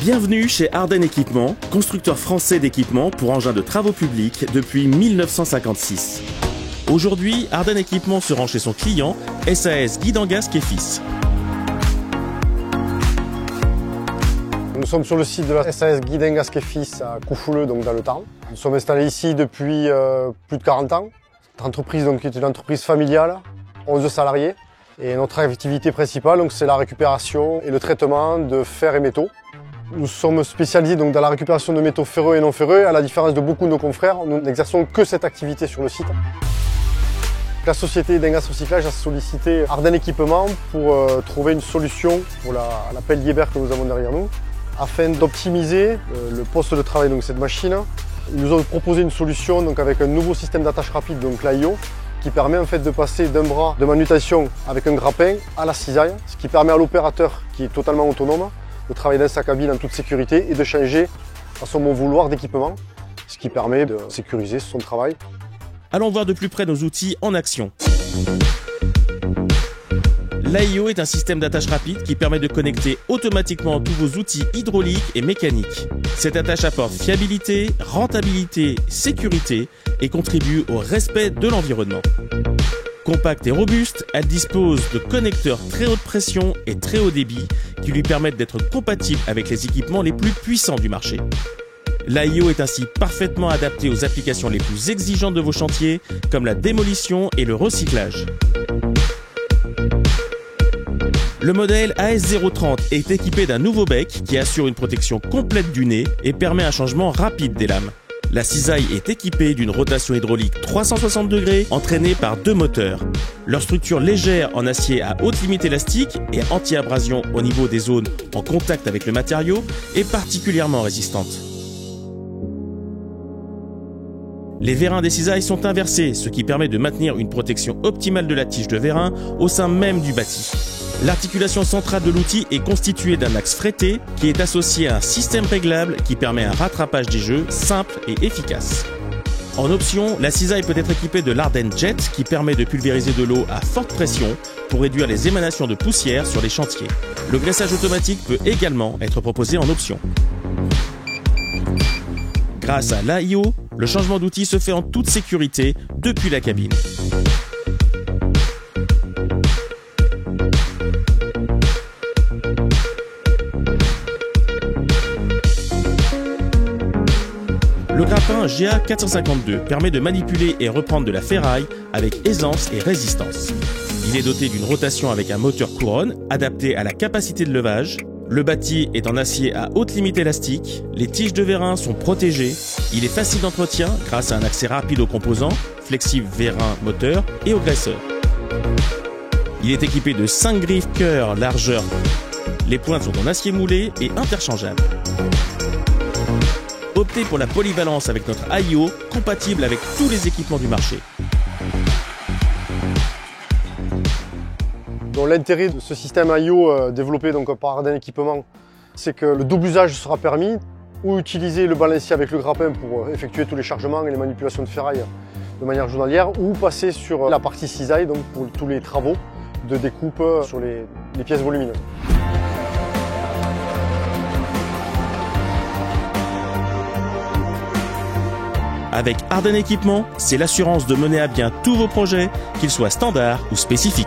Bienvenue chez Ardennes Équipement, constructeur français d'équipements pour engins de travaux publics depuis 1956. Aujourd'hui, Ardennes Équipement se rend chez son client, SAS Guidangasque et Fils. Nous sommes sur le site de la SAS Guidangasque et Fils à Coufouleux, donc dans le Tarn. Nous sommes installés ici depuis plus de 40 ans. Cette entreprise donc, est une entreprise familiale, 11 salariés. Et notre activité principale, c'est la récupération et le traitement de fer et métaux. Nous sommes spécialisés donc, dans la récupération de métaux ferreux et non ferreux. À la différence de beaucoup de nos confrères, nous n'exerçons que cette activité sur le site. La société Dengas Recyclage a sollicité Ardennes Équipement pour trouver une solution pour la pelle Liebherr que nous avons derrière nous, afin d'optimiser le poste de travail de cette machine. Ils nous ont proposé une solution donc, avec un nouveau système d'attache rapide, donc l'AIO, qui permet en fait de passer d'un bras de manutention avec un grappin à la cisaille, ce qui permet à l'opérateur, qui est totalement autonome, de travailler dans sa cabine en toute sécurité et de changer à son bon vouloir d'équipement, ce qui permet de sécuriser son travail. Allons voir de plus près nos outils en action. L'AIO est un système d'attache rapide qui permet de connecter automatiquement tous vos outils hydrauliques et mécaniques. Cette attache apporte fiabilité, rentabilité, sécurité et contribue au respect de l'environnement. Compacte et robuste, elle dispose de connecteurs très haute pression et très haut débit qui lui permettent d'être compatible avec les équipements les plus puissants du marché. L'AIO est ainsi parfaitement adaptée aux applications les plus exigeantes de vos chantiers, comme la démolition et le recyclage. Le modèle AS030 est équipé d'un nouveau bec qui assure une protection complète du nez et permet un changement rapide des lames. La cisaille est équipée d'une rotation hydraulique 360 degrés entraînée par 2 moteurs. Leur structure légère en acier à haute limite élastique et anti-abrasion au niveau des zones en contact avec le matériau est particulièrement résistante. Les vérins des cisailles sont inversés, ce qui permet de maintenir une protection optimale de la tige de vérin au sein même du bâti. L'articulation centrale de l'outil est constituée d'un axe fretté qui est associé à un système réglable qui permet un rattrapage des jeux simple et efficace. En option, la cisaille peut être équipée de l'Ardennes Jet qui permet de pulvériser de l'eau à forte pression pour réduire les émanations de poussière sur les chantiers. Le graissage automatique peut également être proposé en option. Grâce à l'AIO, le changement d'outil se fait en toute sécurité depuis la cabine. Le grappin GA452 permet de manipuler et reprendre de la ferraille avec aisance et résistance. Il est doté d'une rotation avec un moteur couronne adapté à la capacité de levage. Le bâti est en acier à haute limite élastique, les tiges de vérin sont protégées, il est facile d'entretien grâce à un accès rapide aux composants, flexible vérin moteur et au graisseur. Il est équipé de 5 griffes cœur largeur. Les pointes sont en acier moulé et interchangeables. Optez pour la polyvalence avec notre AIO, compatible avec tous les équipements du marché. L'intérêt de ce système AIO développé par Ardennes Équipement, c'est que le double usage sera permis, ou utiliser le balancier avec le grappin pour effectuer tous les chargements et les manipulations de ferraille de manière journalière, ou passer sur la partie cisaille donc pour tous les travaux de découpe sur les pièces volumineuses. Avec Ardennes Équipement, c'est l'assurance de mener à bien tous vos projets, qu'ils soient standards ou spécifiques.